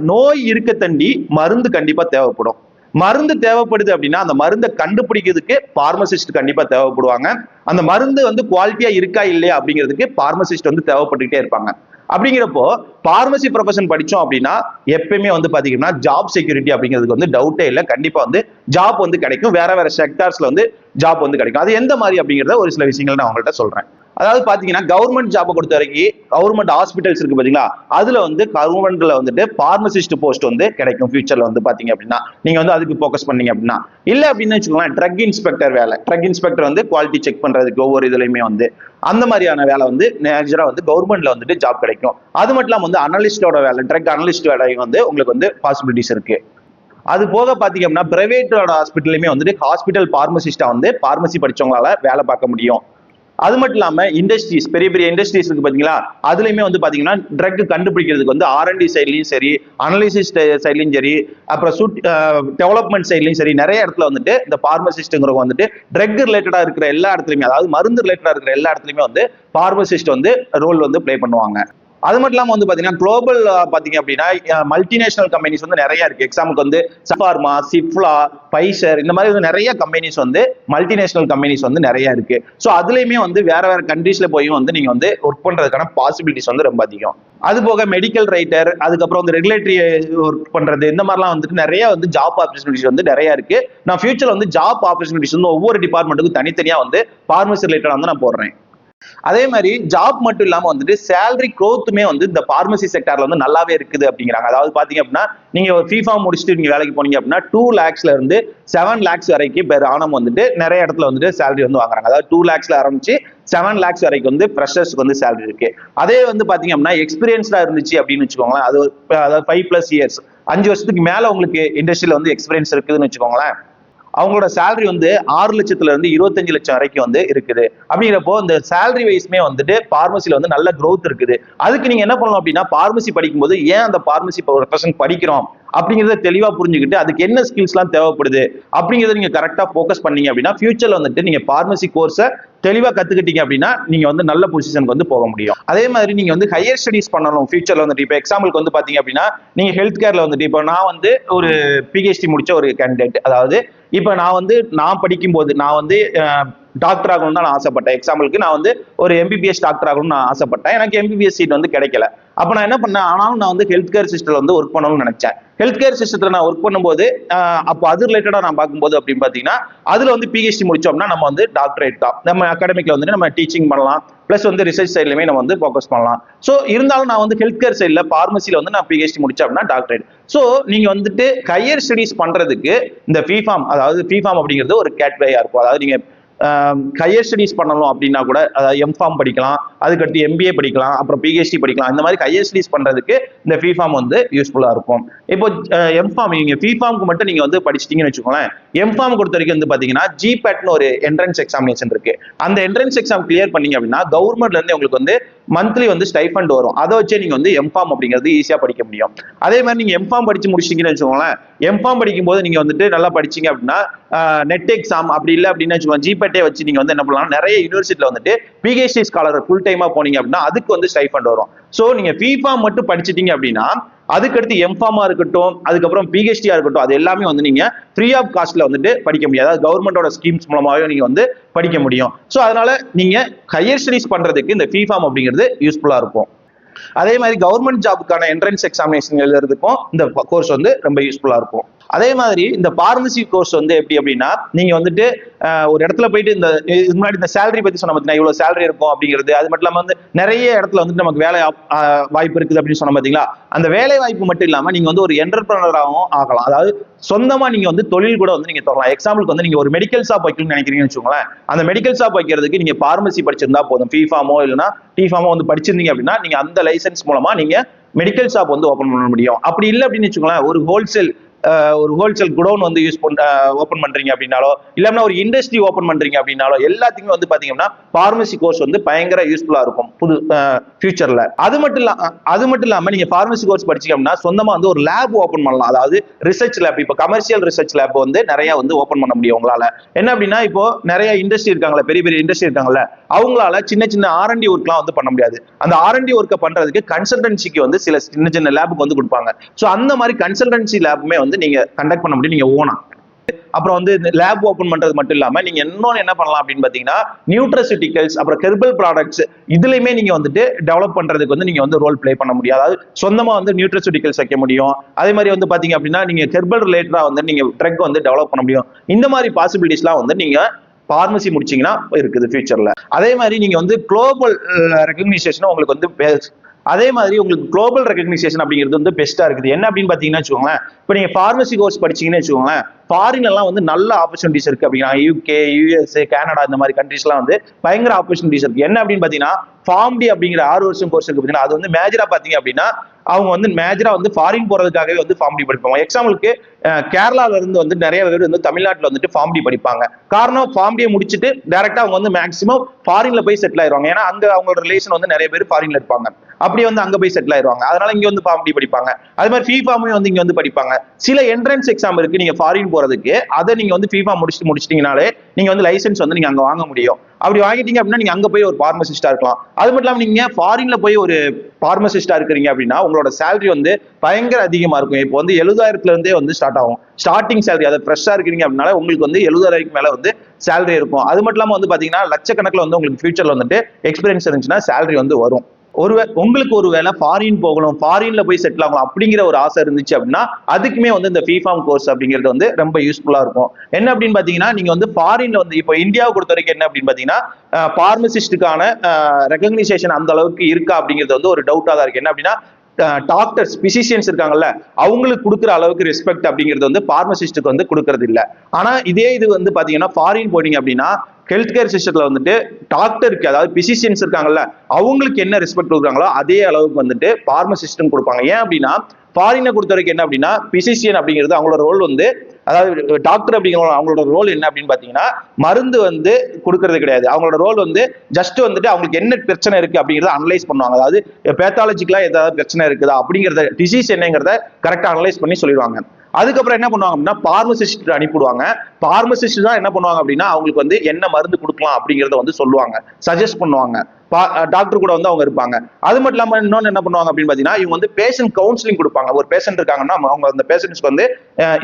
நோய் இருக்க தண்டி மருந்து கண்டிப்பா தேவைப்படும். மருந்து தேவைப்படுது அப்படின்னா அந்த மருந்தை கண்டுபிடிக்கிறதுக்கு பார்மசிஸ்ட் கண்டிப்பா தேவைப்படுவாங்க. அந்த மருந்து வந்து குவாலிட்டியா இருக்கா இல்லையா அப்படிங்கிறதுக்கு பார்மசிஸ்ட் வந்து தேவைப்பட்டுக்கிட்டே இருப்பாங்க. அப்படிங்கிறப்போ பார்மசி ப்ரொஃபஷன் படிச்சோம் அப்படின்னா எப்பயுமே வந்து பாத்தீங்கன்னா ஜாப் செக்யூரிட்டி அப்படிங்கிறதுக்கு வந்து டவுட்டே இல்லை, கண்டிப்பா வந்து ஜாப் வந்து கிடைக்கும். வேற செக்டார்ஸ்ல வந்து ஜாப் வந்து கிடைக்கும். அது எந்த மாதிரி அப்படிங்கிறத ஒரு சில விஷயங்கள் நான் உங்கள்கிட்ட சொல்றேன். அதாவது பாத்தீங்கன்னா கவர்மெண்ட் ஜாப் பொறுத்த வரைக்கும் கவர்மெண்ட் ஹாஸ்பிட்டல்ஸ் இருக்கு பாத்தீங்களா, அதுல வந்து கவர்மெண்ட்ல வந்துட்டு பார்மசிஸ்ட் போஸ்ட் வந்து கிடைக்கும் ஃபியூச்சர்ல வந்து பாத்தீங்க அப்படின்னா நீங்க வந்து அதுக்கு போக்கஸ் பண்ணீங்க அப்படின்னா. இல்ல அப்படின்னு வச்சுக்கோங்களேன், ட்ரக் இன்ஸ்பெக்டர் வேலை, ட்ரக் இன்ஸ்பெக்டர் வந்து குவாலிட்டி செக் பண்றதுக்கு ஒவ்வொரு இதுலயுமே வந்து அந்த மாதிரியான வேலை வந்து மேஜரா வந்து கவர்மெண்ட்ல வந்துட்டு ஜாப் கிடைக்கும். அது மட்டும் இல்லாம வந்து அனலிஸ்டோட வேலை, ட்ரக் அனலிஸ்ட் வேலை வந்து உங்களுக்கு வந்து பாசிபிலிட்டிஸ் இருக்கு. அது போக பாத்தீங்க அப்படின்னா பிரைவேட்டோட ஹாஸ்பிட்டலுமே வந்துட்டு ஹாஸ்பிட்டல் பார்மசிஸ்டா வந்து பார்மசி படிச்சவங்களால வேலை பார்க்க முடியும். அது மட்டும் இல்லாம இண்டஸ்ட்ரீஸ், பெரிய பெரிய இண்டஸ்ட்ரீஸ் இருக்கு பாத்தீங்களா, அதுலயுமே வந்து பாத்தீங்கன்னா ட்ரக் கண்டுபிடிக்கிறதுக்கு வந்து R&D சைட்லயும் சரி, அனலிசிஸ் சைட்லயும் சரி, அப்புறம் டெவலப்மெண்ட் சைட்லயும் சரி, நிறைய இடத்துல வந்துட்டு இந்த பார்மசிஸ்ட்ங்கிறவங்க வந்துட்டு ட்ரக் ரிலேட்டடா இருக்கிற எல்லா இடத்துலயுமே, அதாவது மருந்து ரிலேட்டடா இருக்கிற எல்லா இடத்துலயுமே வந்து பார்மசிஸ்ட் வந்து ரோல் வந்து பிளே பண்ணுவாங்க. அது மட்டும் இல்லாம வந்து பாத்தீங்கன்னா குளோபல் பாத்தீங்க அப்படின்னா மல்டிநேஷனல் கம்பெனிஸ் வந்து நிறைய இருக்கு. எக்ஸாம்பிளுக்கு வந்து சஃபார்மா, சிப்லா, பைசர், இந்த மாதிரி வந்து நிறைய கம்பெனிஸ் வந்து மல்டிநேஷனல் கம்பெனிஸ் வந்து நிறைய இருக்கு. ஸோ அதுலயுமே வந்து வேற கண்ட்ரீஸ்ல போய் வந்து நீங்க வந்து ஒர்க் பண்றதுக்கான பாசிபிலிட்டிஸ் வந்து ரொம்ப அதிகம். அது போக மெடிக்கல் ரைட்டர், அதுக்கப்புறம் வந்து ரெகுலேட்டரி ஒர்க் பண்றது, இந்த மாதிரிலாம் வந்துட்டு நிறைய வந்து ஜாப் ஆப்பர்ச்சுனிட்டிஸ் வந்து நிறைய இருக்கு. நான் ஃபியூச்சர்ல வந்து ஜாப் ஆப்பர்ச்சுனிட்டிஸ் வந்து ஒவ்வொரு டிபார்ட்மெண்ட்டுக்கும் தனித்தனியா வந்து பார்மசி ரிலேட்டடா வந்து நான் போடுறேன். அதே மாதிரி ஜாப் மட்டும் இல்லாம வந்துட்டு சேலரி க்ரோத்துமே வந்து இந்த பார்மசி செக்டார்ல வந்து நல்லாவே இருக்குது அப்படிங்கிறாங்க. அதாவது பாத்தீங்க அப்படின்னா நீங்க ஒரு பிஃபார்ம் முடிச்சுட்டு நீங்க வேலைக்கு போனீங்க அப்படின்னா 2 lakhsல இருந்து 7 lakhs வரைக்கும் பெர் ஆனம் வந்துட்டு நிறைய இடத்துல வந்துட்டு சேலரி வந்து வாங்குறாங்க. அதாவது 2 lakhsல ஆரம்பிச்சு 7 lakhs வரைக்கும் வந்து ஃப்ரெஷர்ஸ்க்கு வந்து சேலரி இருக்கு. அதே வந்து பாத்தீங்க அப்படின்னா எக்ஸ்பீரியன்ஸ்டா இருந்துச்சு அப்படின்னு வச்சுக்கோங்களேன், அதாவது 5+ years, 5 வருஷத்துக்கு மேல உங்களுக்கு இண்டஸ்ட்ரியில வந்து எக்ஸ்பீரியன்ஸ் இருக்குதுன்னு வச்சுக்கோங்களேன், அவங்களோட சேலரி வந்து 6 லட்சத்துல இருந்து 25 லட்சம் வரைக்கும் வந்து இருக்குது. அப்படிங்கிறப்போ இந்த சேலரி வைஸ்மே வந்துட்டு பார்மசில வந்து நல்ல growth இருக்குது. அதுக்கு நீங்க என்ன பண்ணணும் அப்படின்னா பார்மசி படிக்கும்போது ஏன் அந்த பார்மசி ப்ரொஃபஷன் படிக்கிறோம் அப்படிங்கறத தெளிவா புரிஞ்சுக்கிட்டு அதுக்கு என்ன ஸ்கில்ஸ் எல்லாம் தேவைப்படுது அப்படிங்கறத நீங்க கரெக்டா போக்கஸ் பண்ணீங்க அப்படின்னா ஃபியூச்சர்ல வந்துட்டு நீங்க பார்மசி கோர்ஸை தெளிவா கத்துக்கிட்டீங்க அப்படின்னா நீங்க வந்து நல்ல பொசிஷனுக்கு வந்து போக முடியும். அதே மாதிரி நீங்க வந்து ஹையர் ஸ்டடிஸ் பண்ணணும் ஃபியூச்சர்ல வந்துட்டு. இப்போ எக்ஸாம்பிளுக்கு வந்து பாத்தீங்க அப்படின்னா நீங்க ஹெல்த் கேர்ல வந்துட்டு இப்போ நான் வந்து ஒரு PhD முடிச்ச ஒரு கேண்டிடேட், அதாவது இப்போ நான் படிக்கும்போது நான் வந்து டாக்டர் ஆகணும்னு தான் நான் ஆசைப்பட்டேன். எக்ஸாம்பிளுக்கு நான் வந்து ஒரு எம்பிபிஎஸ் டாக்டர் ஆகணும்னு நான் ஆசைப்பட்டேன். எனக்கு எம்பிபிஎஸ் சீட் வந்து கிடைக்கல. அப்ப நான் என்ன பண்ணேன், ஆனாலும் நான் வந்து ஹெல்த் கேர் சிஸ்டம்ல வந்து ஒர்க் பண்ணணும்னு நினைச்சேன். ஹெல்த் கேர் சிஸ்டத்துல நான் ஒர்க் பண்ணும்போது அப்போ அது ரிலேட்டடா நான் பார்க்கும்போது அப்படின்னு பாத்தீங்கன்னா அதுல வந்து பிஹெச்டி முடிச்சோம்னா நம்ம வந்து டாக்டரேட் தான். நம்ம அகாடமிக்ல வந்து நம்ம டீச்சிங் பண்ணலாம், பிளஸ் வந்து ரிசர்ச் சைட்லயுமே நம்ம வந்து ஃபோக்கஸ் பண்ணலாம். ஸோ இருந்தாலும் நான் வந்து ஹெல்த் கேர் சைட்ல பார்மசியில வந்து நான் பிஹெச்டி முடிச்சேன் அப்படின்னா டாக்டரேட். ஸோ நீங்க வந்துட்டு ஹையர் ஸ்டடிஸ் பண்றதுக்கு இந்த பிஃபார்ம், அதாவது பிஃபார்ம் அப்படிங்கிறது ஒரு கேட்வேயா இருக்கும். அதாவது நீங்க ஹையர் ஸ்டடிஸ் பண்ணணும் அப்படின்னா கூட, அதாவது எம்ஃபார்ம் படிக்கலாம், அதுக்கடுத்து எம்பிஏ படிக்கலாம், அப்புறம் பிஹெச்டி படிக்கலாம். இந்த மாதிரி ஹையர் ஸ்டடிஸ் பண்றதுக்கு இந்த பிஃபார்ம் வந்து யூஸ்ஃபுல்லா இருக்கும். இப்போ எம்ஃபார்ம் நீங்க பிஃபார்முக்கு மட்டும் நீங்க வந்து படிச்சிட்டீங்கன்னு வச்சுக்கோங்களேன். எம்ஃபார்ம் பொறுத்த வரைக்கும் வந்து பாத்தீங்கன்னா ஜிபேட்னு ஒரு என்ட்ரன்ஸ் எக்ஸாமினேஷன் இருக்கு. அந்த என்ட்ரன்ஸ் எக்ஸாம் கிளியர் பண்ணீங்க அப்படின்னா கவர்மெண்ட்ல இருந்து உங்களுக்கு வந்து மந்த்லி வந்து ஸ்டைஃபண்ட் வரும். அதை வச்சே நீங்க வந்து எம்ஃபார்ம் அப்படிங்கிறது ஈஸியா படிக்க முடியும். அதே மாதிரி நீங்க எம்ஃபார்ம் படிச்சு முடிச்சிட்டீங்கன்னு வச்சுக்கோங்களேன். எம்ஃபார்ம் படிக்கும் போது நீங்க வந்துட்டு நல்லா படிச்சீங்க அப்படின்னா நெட் எக்ஸாம் அப்படி இல்லை அப்படின்னு வச்சுக்கோங்க, ஜிபேட்டே வச்சு நீங்க வந்து என்ன பண்ணலாம், நிறைய யூனிவர்சிட்டியில வந்துட்டு பிஹெச்டி ஸ்காலர் ஃபுல் டைமா போனீங்க அப்படின்னா அதுக்கு வந்து ஸ்டைஃபண்ட் வரும். ஸோ நீங்க பிஃபார்ம் மட்டும் படிச்சிட்டீங்க அப்படின்னா அதுக்கடுத்து எம்ஃபார்மா இருக்கட்டும், அதுக்கப்புறம் பிஹெச்டியா இருக்கட்டும், அது எல்லாமே வந்து நீங்க ஃப்ரீ ஆஃப் காஸ்ட்ல வந்துட்டு படிக்க முடியாது. அதாவது கவர்மெண்டோட ஸ்கீம்ஸ் மூலமாவே நீங்க வந்து படிக்க முடியும். ஸோ அதனால நீங்க ஹையர் ஸ்டடிஸ் பண்றதுக்கு இந்த பிஃபார்ம் அப்படிங்கிறது யூஸ்ஃபுல்லா இருக்கும். அதே மாதிரி கவர்மெண்ட் ஜாபுக்கான என்ட்ரன்ஸ் எக்ஸாமினேஷன் எழுதுறதுக்கும் இந்த கோர்ஸ் வந்து ரொம்ப யூஸ்ஃபுல்லா இருக்கும். அதே மாதிரி இந்த பார்மசி கோர்ஸ் வந்து எப்படி அப்படின்னா நீங்க வந்துட்டு ஒரு இடத்துல போயிட்டு இந்த முன்னாடி இந்த சேலரி பத்தி சொன்ன பார்த்தீங்கன்னா இவ்வளவு சேலரி இருக்கும் அப்படிங்கிறது, அது மட்டும் இல்லாம வந்து நிறைய இடத்துல வந்துட்டு நமக்கு வேலை வாய்ப்பு இருக்குது அப்படின்னு சொன்ன பார்த்தீங்களா. அந்த வேலை வாய்ப்பு மட்டும் இல்லாம நீங்க வந்து ஒரு என்டர்பிரனராகவும் ஆகலாம். அதாவது சொந்தமா நீங்க வந்து தொழில் கூட வந்து நீங்க தொடரலாம். எக்ஸாம்பிளுக்கு வந்து நீங்க ஒரு மெடிக்கல் ஷாப் வைக்கணும்னு நினைக்கிறீங்கன்னு வச்சுக்கோங்களேன். அந்த மெடிக்கல் ஷாப் வைக்கிறதுக்கு நீங்க பார்மசி படிச்சிருந்தா போதும். பிஃபார்மோ இல்லைன்னா டிஃபார்மோ வந்து படிச்சிருந்தீங்க அப்படின்னா நீங்க அந்த லைசன்ஸ் மூலமா நீங்க மெடிக்கல் ஷாப் வந்து ஓபன் பண்ண முடியும். அப்படி இல்லை அப்படின்னு வச்சுக்கோங்களேன், ஒரு ஹோல்சேல் குடோன் வந்து ஓபன் பண்றீங்க அப்படின்னாலோ இல்லைன்னா ஒரு இண்டஸ்ட்ரி ஓபன் பண்றீங்க அப்படின்னாலோ எல்லாத்துக்குமே வந்து பாத்தீங்கன்னா பார்மசி கோர்ஸ் வந்து பயங்கர யூஸ்ஃபுல்லா இருக்கும் புது ஃபியூச்சர்ல. அது மட்டும் இல்லாம நீங்க பார்மசி கோர்ஸ் படிச்சீங்க அப்படின்னா சொந்தமா வந்து ஒரு லேப் ஓபன் பண்ணலாம். அதாவது ரிசர்ச் லேப், இப்போ கமர்ஷியல் ரிசர்ச் லேப் வந்து நிறைய வந்து ஓபன் பண்ண முடியும் உங்களால. என்ன அப்படின்னா இப்போ நிறைய இண்டஸ்ட்ரி இருக்காங்களா, பெரிய பெரிய இண்டஸ்ட்ரி இருக்காங்கல்ல, அவங்களால சின்ன சின்ன R&D ஒர்க்லாம் வந்து பண்ண முடியாது. அந்த R&D ஒர்க்கை பண்றதுக்கு கன்சல்டன்சிக்கு வந்து சில சின்ன சின்ன லேபுக்கு வந்து கொடுப்பாங்க. ஸோ அந்த மாதிரி கன்சல்டன்சி லேபுமே வந்து நீங்க கண்டக்ட் பண்ண முடியும், நீங்க ஓனா. அப்புறம் வந்து லேப் ஓபன் பண்றது மட்டும் இல்லாம நீங்க இன்னொன்னு என்ன பண்ணலாம் அப்படின்னு பாத்தீங்கன்னா நியூட்ராசியூட்டிகல்ஸ் அப்புறம் ஹெர்பல் ப்ராடக்ட்ஸ் இதுலயுமே நீங்க வந்துட்டு டெவலப் பண்றதுக்கு வந்து நீங்க வந்து ரோல் பிளே பண்ண முடியும். அதாவது சொந்தமா வந்து நியூட்ராசியூட்டிகல்ஸ் வைக்க முடியும். அதே மாதிரி வந்து பாத்தீங்க அப்படின்னா நீங்க ஹெர்பல் ரிலேட்டடா வந்து நீங்க ட்ரக் வந்து டெவலப் பண்ண முடியும். இந்த மாதிரி பாசிபிலிட்டிஸ்லாம் வந்து நீங்க பார்மசி முடிச்சீங்கன்னா இருக்குது ஃபியூச்சர்ல. அதே மாதிரி நீங்க வந்து குளோபல் ரெகக்னைசேஷன் உங்களுக்கு வந்து அதே மாதிரி உங்களுக்கு குளோபல் ரெகக்னைசேஷன் அப்படிங்கிறது வந்து பெஸ்டா இருக்குது. என்ன அப்படின்னு பாத்தீங்கன்னா வச்சுக்கோங்களேன், இப்போ நீங்க பார்மசி கோர்ஸ் படிச்சீங்கன்னு வச்சுக்கோங்களேன், ஃபாரின்ல எல்லாம் வந்து நல்ல ஆப்பர்ச்சுனிட்டிஸ் இருக்கு அப்படின்னா UK, US, கனடா இந்த மாதிரி கண்ட்ரீஸ் எல்லாம் வந்து பயங்கர ஆப்பர்ச்சுனிட்டிஸ் இருக்கு. என்ன அப்படின்னு பாத்தீங்கன்னா ஃபார்ம்டி அப்படிங்கிற 6 வருஷம் கோர்ஸ் இருக்கு பாத்தீங்கன்னா அது வந்து மேஜரா பாத்தீங்க அப்படின்னா அவங்க வந்து மேஜரா வந்து ஃபாரின் போறதுக்காகவே வந்து ஃபார்ம்டி படிப்பாங்க. எக்ஸாம்பிளுக்கு கேரளால இருந்து வந்து நிறைய பேர் வந்து தமிழ்நாட்டுல வந்துட்டு ஃபார்ம்டி படிப்பாங்க. காரணம் ஃபார்ம்டியை முடிச்சுட்டு டைரக்டா அவங்க வந்து மேக்ஸிமம் ஃபாரின்ல போய் செட்டில் ஆயிருவாங்க. ஏன்னா அங்க அவங்களோட ரிலேஷன் வந்து நிறைய பேர் ஃபாரின்ல இருப்பாங்க. அப்படி வந்து அங்க போய் செட்டில் ஆயிருவாங்க. அதனால இங்க வந்து ஃபார்ம்டி படிப்பாங்க. அதே மாதிரி பிஃபார்மே வந்து இங்க வந்து படிப்பாங்க. சில என்ட்ரன்ஸ் எக்ஸாம் இருக்கு நீங்க ஃபாரின் போறதுக்கு, அதை நீங்க வந்து பிஃபார்ம் முடிச்சிட்டீங்கனாலே நீங்க வந்து லைசன்ஸ் வந்து நீங்க அங்க வாங்க முடியும். அப்படி வாங்கிட்டீங்க அப்படின்னா நீங்க அங்க போய் ஒரு பார்மசிஸ்டா இருக்கலாம். அது மட்டும் இல்லாம நீங்க ஃபாரின்ல போய் ஒரு பார்மசிஸ்டா இருக்கிறீங்க அப்படின்னா உங்களோட சேலரி வந்து பயங்கர அதிகமா இருக்கும். இப்போ வந்து 70,000 இருந்தே வந்து ஸ்டார்ட் ஆகும். ஸ்டார்டிங் சேலரி, அதை ஃப்ரெஷ்ஷா இருக்கிறீங்க அப்படின்னால உங்களுக்கு வந்து 70,000 மேல வந்து சேலரி இருக்கும். அது மட்டும் இல்லாம வந்து பாத்தீங்கன்னா லட்சக்கணக்கில் வந்து உங்களுக்கு ஃபியூச்சர்ல வந்துட்டு எக்ஸ்பீரியன்ஸ் இருந்துச்சுன்னா சேலரி வந்து வரும். உங்களுக்கு ஒரு வேலை ஃபாரின் போகணும், ஃபாரின்ல போய் செட்டில் ஆகணும் அப்படிங்கிற ஒரு ஆசை இருந்துச்சு அப்படின்னா அதுக்குமே வந்து இந்த பிஃபார்ம் கோர்ஸ் அப்படிங்கிறது வந்து ரொம்ப யூஸ்ஃபுல்லா இருக்கும். என்ன அப்படின்னு பாத்தீங்கன்னா நீங்க வந்து ஃபாரின்ல வந்து இப்போ இந்தியாவை பொறுத்த வரைக்கும் என்ன அப்படின்னு பாத்தீங்கன்னா பார்மசிஸ்டுக்கான ரெகக்னைசேஷன் அந்த அளவுக்கு இருக்கா அப்படிங்கிறது வந்து ஒரு டவுட்டா தான் இருக்கு. என்ன அப்படின்னா டாக்டர்ஸ், பிசிஷியன்ஸ் இருக்காங்கல்ல, அவங்களுக்கு கொடுக்குற அளவுக்கு ரெஸ்பெக்ட் அப்படிங்கிறது வந்து பார்மசிஸ்டுக்கு வந்து கொடுக்கறது இல்லை. ஆனா இதே இது வந்து பாத்தீங்கன்னா ஃபாரின் போனீங்க அப்படின்னா ஹெல்த் கேர் சிஸ்டத்துல வந்துட்டு டாக்டருக்கு, அதாவது பிசிஷியன்ஸ் இருக்காங்கல்ல, அவங்களுக்கு என்ன ரெஸ்பெக்ட் கொடுக்குறாங்களோ அதே அளவுக்கு வந்துட்டு பார்மசிஸ்டும் கொடுப்பாங்க. ஏன் அப்படின்னா ஃபாரினை பொறுத்த வரைக்கும் என்ன அப்படின்னா பிசிஷியன் அப்படிங்கிறது அவங்களோட ரோல் வந்து, அதாவது டாக்டர் அப்படிங்கிற அவங்களோட ரோல் என்ன அப்படின்னு பாத்தீங்கன்னா மருந்து வந்து கொடுக்கறது கிடையாது. அவங்களோட ரோல் வந்து ஜஸ்ட் வந்துட்டு அவங்களுக்கு என்ன பிரச்சனை இருக்கு அப்படிங்கறத அனலைஸ் பண்ணுவாங்க. அதாவது பேத்தாலஜிக்கலா ஏதாவது பிரச்சனை இருக்குதா அப்படிங்கறத, டிசீஸ் என்னங்கிறத கரெக்டா அனலைஸ் பண்ணி சொல்லிடுவாங்க. அதுக்கப்புறம் என்ன பண்ணுவாங்க அப்படின்னா பார்மசிஸ்ட் அனுப்பிடுவாங்க. பார்மசிஸ்ட் தான் என்ன பண்ணுவாங்க அப்படின்னா அவங்களுக்கு வந்து என்ன மருந்து கொடுக்கலாம் அப்படிங்கறத வந்து சொல்லுவாங்க, சஜஸ்ட் பண்ணுவாங்க. டாக்டர் கூட வந்து அவங்க இருப்பாங்க. அது மட்டும் இல்லாம இன்னொன்னு என்ன பண்ணுவாங்க அப்படின்னு பாத்தீங்கன்னா இவங்க வந்து பேஷண்ட் கவுன்சிலிங் கொடுப்பாங்க. ஒரு பேஷண்ட் இருக்காங்கன்னா அவங்க அந்த பேஷண்ட்ஸ்க்கு வந்து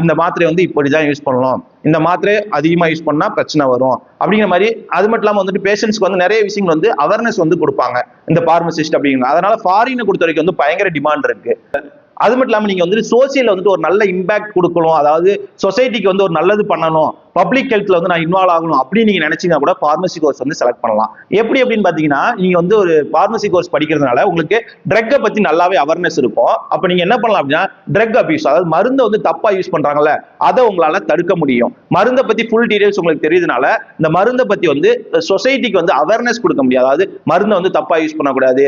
இந்த மாத்திரை வந்து இப்படிதான் யூஸ் பண்ணணும், இந்த மாத்திரை அதிகமா யூஸ் பண்ணா பிரச்சனை வரும் அப்படிங்கிற மாதிரி. அது மட்டும் இல்லாம வந்துட்டு பேஷண்ட்ஸ்க்கு வந்து நிறைய விஷயங்கள் வந்து அவேர்னஸ் வந்து கொடுப்பாங்க இந்த பார்மசிஸ்ட் அப்படிங்கிறது. அதனால ஃபாரினை பொறுத்த வரைக்கும் வந்து பயங்கர டிமாண்ட் இருக்கு. அது மட்டும் இல்லாம நீங்க வந்துட்டு சோசியல் வந்துட்டு ஒரு நல்ல இம்பாக்ட் கொடுக்கணும், அதாவது சொசைட்டிக்கு வந்து ஒரு நல்லது பண்ணணும், பப்ளிக் ஹெல்த்ல வந்து நான் இன்வால்வ் ஆகணும் அப்படின்னு நீங்க நினைச்சீங்கன்னா கூட பார்மசி கோர்ஸ் வந்து செலக்ட் பண்ணலாம். எப்படி அப்படின்னு பாத்தீங்கன்னா, நீங்க வந்து ஒரு பார்மசி கோர்ஸ் படிக்கிறதுனால உங்களுக்கு ட்ரக்கை பத்தி நல்லாவே அவேர்னஸ் இருக்கும். அப்ப நீங்க என்ன பண்ணலாம் அப்படின்னா, ட்ரக் அபியூஸ், அதாவது மருந்தை வந்து தப்பா யூஸ் பண்றாங்கல்ல, அதை உங்களால தடுக்க முடியும். மருந்தை பத்தி ஃபுல் டீடைல்ஸ் உங்களுக்கு தெரியுதுனால இந்த மருந்தை பத்தி வந்து சொசைட்டிக்கு வந்து அவேர்னஸ் கொடுக்க முடியாது. அதாவது மருந்தை வந்து தப்பா யூஸ் பண்ணக்கூடாது,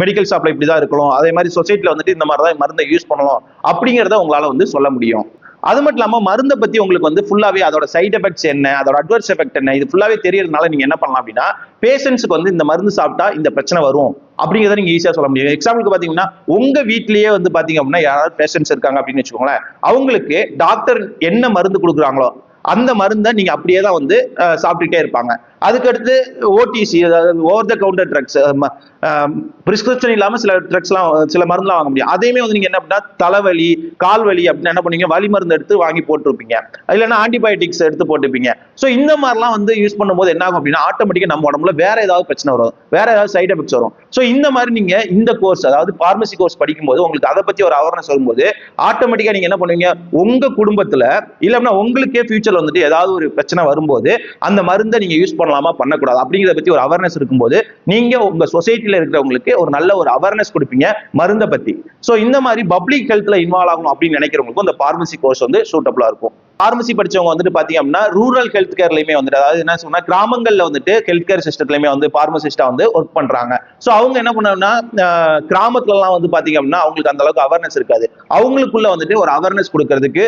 மெடிக்கல் ஷாப்ல இப்படிதான் இருக்கணும், அதே மாதிரி சொசைட்டில வந்துட்டு இந்த மாதிரி தான் மருந்தை யூஸ் பண்ணணும் அப்படிங்கிறத உங்களால வந்து சொல்ல முடியும். அது மட்டும் இல்லாம மருந்தை பத்தி உங்களுக்கு வந்து ஃபுல்லாவே அதோட சைட் எஃபெக்ட்ஸ் என்ன, அதோட அட்வர்ஸ் எஃபெக்ட் என்ன, இது ஃபுல்லாவே தெரியறதுனால நீங்க என்ன பண்ணலாம் அப்படின்னா, பேஷண்ட்ஸ்க்கு வந்து இந்த மருந்து சாப்பிட்டா இந்த பிரச்சனை வரும் அப்படிங்கிறத நீங்க ஈஸியா சொல்ல முடியும். எக்ஸாம்பிளுக்கு பாத்தீங்கன்னா, உங்க வீட்லயே வந்து பாத்தீங்க அப்படின்னா யாராவது பேஷண்ட்ஸ் இருக்காங்க அப்படின்னு வச்சுக்கோங்களேன், அவங்களுக்கு டாக்டர் என்ன மருந்து கொடுக்குறாங்களோ அந்த மருந்தை நீங்க அப்படியே தான் வந்து சாப்பிட்டுட்டே இருப்பாங்க. அதுக்கடுத்து ஓடிசி, அதாவது over the counter drugs, prescription இல்லாம சில ட்ரக்ஸ்லாம், சில மருந்துலாம் வாங்க முடியும். அதையுமே வந்து நீங்க என்ன பண்ணா, தலைவலி கால் வலி அப்படின்னு என்ன பண்ணுவீங்க, வலி மருந்து எடுத்து வாங்கி போட்டுருப்பீங்க, இல்லைன்னா ஆன்டிபயோட்டிக்ஸ் எடுத்து போட்டுப்பீங்க. ஸோ இந்த மாதிரிலாம் வந்து யூஸ் பண்ணும்போது என்ன ஆகும் அப்படின்னா, ஆட்டோமேட்டிக்கா நம்ம உடம்புல வேற ஏதாவது பிரச்சனை வரும், வேற ஏதாவது சைட் எஃபெக்ட்ஸ் வரும். ஸோ இந்த மாதிரி நீங்க இந்த கோர்ஸ், அதாவது பார்மசி கோர்ஸ் படிக்கும்போது உங்களுக்கு அதை பத்தி ஒரு அவேர்னஸ் வரும்போது ஆட்டோமேட்டிக்கா நீங்க என்ன பண்ணுவீங்க, உங்க குடும்பத்துல இல்லைன்னா உங்களுக்கே ஃபியூச்சர்ல வந்துட்டு ஏதாவது ஒரு பிரச்சனை வரும்போது அந்த மருந்தை நீங்க யூஸ் பண்ணலாமா பண்ணக்கூடாது அப்படிங்கிறத பத்தி ஒரு அவேர்னஸ் இருக்கும்போது நீங்க உங்க சொசைட்டில இருக்கிறவங்களுக்கு ஒரு நல்ல ஒரு அவேர்னஸ் கொடுப்பீங்க மருந்தை பத்தி. சோ இந்த மாதிரி பப்ளிக் ஹெல்த்ல இன்வால்வ் ஆகணும் அப்படின்னு நினைக்கிறவங்களுக்கும் இந்த பார்மசி கோர்ஸ் வந்து சூட்டபிளா இருக்கும். பார்மசி படிச்சவங்க வந்துட்டு பாத்தீங்க அப்படின்னா ரூரல் ஹெல்த் கேர்லயுமே வந்துட்டு, அதாவது என்ன சொன்னா கிராமங்கள்ல வந்துட்டு ஹெல்த் கேர் சிஸ்டத்துலயுமே வந்து பார்மசிஸ்டா வந்து ஒர்க் பண்றாங்க. சோ அவங்க என்ன பண்ணாங்கன்னா, கிராமத்துல எல்லாம் வந்து பாத்தீங்க அப்படின்னா அவங்களுக்கு அந்த அளவுக்கு அவேர்னஸ் இருக்காது, அவங்களுக்குள்ள வந்துட்டு ஒரு அவேர்னஸ் கொடுக்கறதுக்கு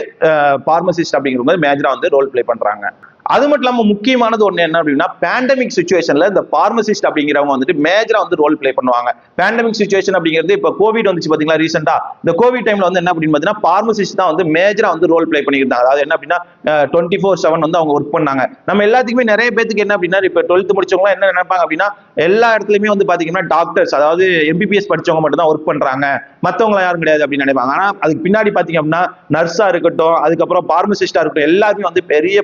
பார்மசிஸ்ட் அப்படிங்கிற மேஜரா வந்து ரோல் பிளே பண்றாங்க. அது மட்டும் இல்லாம முக்கியமானது ஒண்ணு என்ன அப்படின்னா, பேண்டமிக் சிச்சுவேஷன்ல இந்த பார்மசிஸ்ட் அப்படிங்கிறவங்க வந்துட்டு மேஜரா வந்து ரோல் பிளே பண்ணுவாங்க. பேண்டமிக் சிச்சுவேஷன் அப்படிங்கிறது இப்ப கோவிட் வந்துச்சு பாத்தீங்களா ரீசெண்டா, இந்த கோவிட் டைம்ல வந்து என்ன அப்படின்னு பாத்தீங்கன்னா பார்மசிஸ்ட் தான் வந்து மேஜரா வந்து ரோல் பிளே பண்ணியிருந்தாங்க. அதாவது என்ன அப்படின்னா 24/7 வந்து அவங்க ஒர்க் பண்ணாங்க. நம்ம எல்லாத்துக்குமே நிறைய பேருக்கு என்ன அப்படின்னா, இப்ப 12th முடிச்சவங்க என்ன நினைப்பாங்க அப்படின்னா, எல்லா இடத்துலயுமே வந்து பாத்தீங்கன்னா டாக்டர்ஸ், அதாவது எம்பிபிஎஸ் படிச்சவங்க மட்டும் தான் ஒர்க் பண்றாங்க, மத்தவங்க யாரும் கிடையாது அப்படின்னு நினைப்பாங்க. ஆனா அதுக்கு பின்னாடி பாத்தீங்க அப்படின்னா நர்ஸா இருக்கட்டும், அதுக்கப்புறம் பார்மசிஸ்டா இருக்கட்டும், எல்லாருமே வந்து பெரிய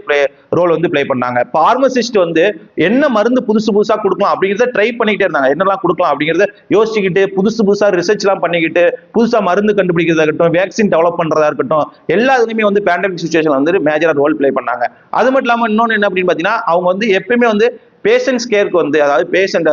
ரோல் வந்து பிளே பண்ணாங்க. பார்மசிஸ்ட் வந்து என்ன மருந்து புதுசு புதுசா கொடுக்கலாம் அப்படிங்கறத ட்ரை பண்ணிக்கிட்டே இருந்தாங்க, என்னெல்லாம் கொடுக்கலாம் அப்படிங்கறத யோசிச்சுக்கிட்டு புதுசு புதுசா ரிசர்ச் எல்லாம் பண்ணிக்கிட்டு புதுசா மருந்து கண்டுபிடிக்கிறதா இருக்கட்டும், வேக்சின் டெவலப் பண்றதா இருக்கட்டும், எல்லாத்துலயுமே வந்து பேண்டமிக் சிச்சுவேஷன் வந்து மேஜரா ரோல் பிளே பண்ணாங்க. அது மட்டும் இல்லாம இன்னொன்னு என்ன அப்படின்னு பாத்தீங்கன்னா, அவங்க வந்து எப்பயுமே வந்து பேஷண்ட்ஸ் கேருக்கு வந்து, அதாவது பேஷண்ட்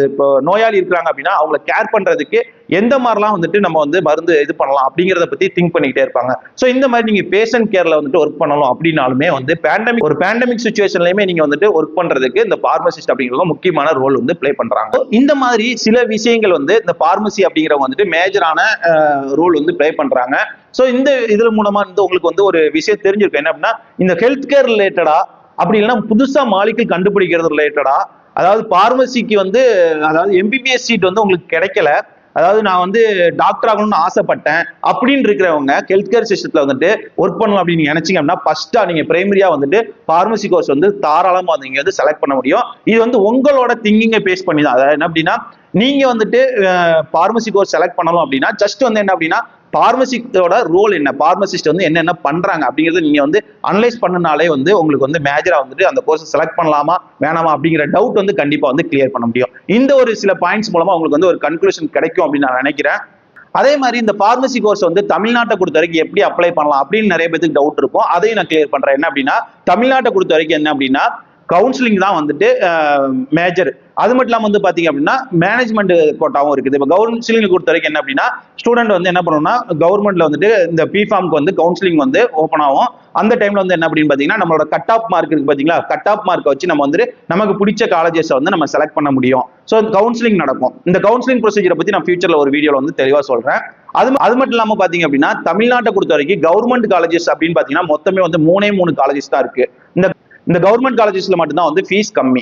இப்போ நோயாளி இருக்கிறாங்க அப்படின்னா அவங்களை கேர் பண்றதுக்கு எந்த மாதிரிலாம் வந்துட்டு நம்ம வந்து மருந்து இது பண்ணலாம் அப்படிங்கிறத பத்தி திங்க் பண்ணிக்கிட்டே இருப்பாங்க. ஸோ இந்த மாதிரி நீங்க பேஷண்ட் கேர்ல வந்துட்டு ஒர்க் பண்ணணும் அப்படின்னாலுமே வந்து பேண்டமிக் சுச்சுவேஷன்லயுமே நீங்க வந்துட்டு ஒர்க் பண்றதுக்கு இந்த பார்மசிஸ்ட் அப்படிங்கிறது முக்கியமான ரோல் வந்து பிளே பண்றாங்க. இந்த மாதிரி சில விஷயங்கள் வந்து இந்த பார்மசி அப்படிங்கிறவங்க வந்துட்டு மேஜரான ரோல் வந்து பிளே பண்றாங்க. ஸோ இந்த இதுல மூலமா வந்து உங்களுக்கு வந்து ஒரு விஷயம் தெரிஞ்சிருக்கும், என்ன அப்படின்னா இந்த ஹெல்த் கேர் ரிலேட்டடா அப்படி இல்லைன்னா புதுசா மாலிகுல் கண்டுபிடிக்கிறது ரிலேட்டடா, அதாவது பார்மசிக்கு வந்து, அதாவது எம்பிபிஎஸ் சீட் வந்து உங்களுக்கு கிடைக்கல, அதாவது நான் வந்து டாக்டர் ஆகணும்னு ஆசைப்பட்டேன் அப்படின்னு இருக்கிறவங்க ஹெல்த் கேர் சிஸ்டத்துல வந்துட்டு ஒர்க் பண்ணணும் அப்படின்னு நினைச்சீங்க அப்படின்னா ஃபர்ஸ்டா நீங்க பிரைமரியா வந்துட்டு பார்மசி கோர்ஸ் வந்து தாராளமா நீங்க வந்து செலக்ட் பண்ண முடியும். இது வந்து உங்களோட திங்கிங்கை பேஸ் பண்ணி தான். அதாவது என்ன அப்படின்னா, நீங்க வந்துட்டு பார்மசி கோர்ஸ் செலக்ட் பண்ணணும் அப்படின்னா ஜஸ்ட் வந்து என்ன அப்படின்னா பார்மசிஸ்டோட ரோல் என்ன, பார்மசிஸ்ட் வந்து என்னென்ன பண்றாங்க அப்படிங்கறத நீங்க வந்து அனலைஸ் பண்ணனாலே வந்து உங்களுக்கு வந்து மேஜரா வந்துட்டு அந்த கோர்ஸ் செலக்ட் பண்ணலாமா வேணாமா அப்படிங்கிற டவுட் வந்து கண்டிப்பா வந்து கிளியர் பண்ண முடியும். இந்த ஒரு சில பாயிண்ட்ஸ் மூலமா உங்களுக்கு வந்து ஒரு கன்க்ளூஷன் கிடைக்கும் அப்படின்னு நான் நினைக்கிறேன். அதே மாதிரி இந்த பார்மசி கோர்ஸ் வந்து தமிழ்நாட்டை பொறுத்த வரைக்கும் எப்படி அப்ளை பண்ணலாம் அப்படின்னு நிறைய பேருக்கு டவுட் இருக்கும், அதையும் நான் கிளியர் பண்றேன். என்ன அப்படின்னா, தமிழ்நாட்டை பொறுத்த வரைக்கும் என்ன அப்படின்னா கவுன்சிலிங் தான் வந்துட்டு மேஜர். அது மட்டும் இல்லாம வந்து பாத்தீங்க அப்படின்னா மேனேஜ்மெண்ட் கோட்டாவும் இருக்குது. இப்போ கவுன்சிலிங் பொறுத்த வரைக்கும் என்ன அப்படின்னா, ஸ்டூடெண்ட் வந்து என்ன பண்ணணும்னா கவர்மெண்ட்ல வந்துட்டு இந்த பிஃபார்முக்கு வந்து கவுன்சிலிங் வந்து ஓப்பன் ஆகும். அந்த டைம்ல வந்து என்ன அப்படின்னு பாத்தீங்கன்னா, நம்மளோட கட் ஆஃப் மார்க் இருக்கு பாத்தீங்களா, கட் ஆஃப் மார்க்கை வச்சு நம்ம வந்து நமக்கு பிடிச்ச காலேஜஸ் வந்து நம்ம செலக்ட் பண்ண முடியும். ஸோ கவுன்சிலிங் நடக்கும். இந்த கவுன்சிலிங் ப்ரொசீஜரை பத்தி நான் ஃபியூச்சர்ல ஒரு வீடியோல வந்து தெளிவா சொல்றேன். அது மட்டும் இல்லாம பாத்தீங்க அப்படின்னா, தமிழ்நாட்டை பொறுத்த வரைக்கும் கவர்மெண்ட் காலேஜஸ் அப்படின்னு பாத்தீங்கன்னா மொத்தமே வந்து 3 காலேஜஸ் தான் இருக்கு. இந்த கவர்மெண்ட் காலேஜஸ்ல மட்டும்தான் வந்து ஃபீஸ் கம்மி.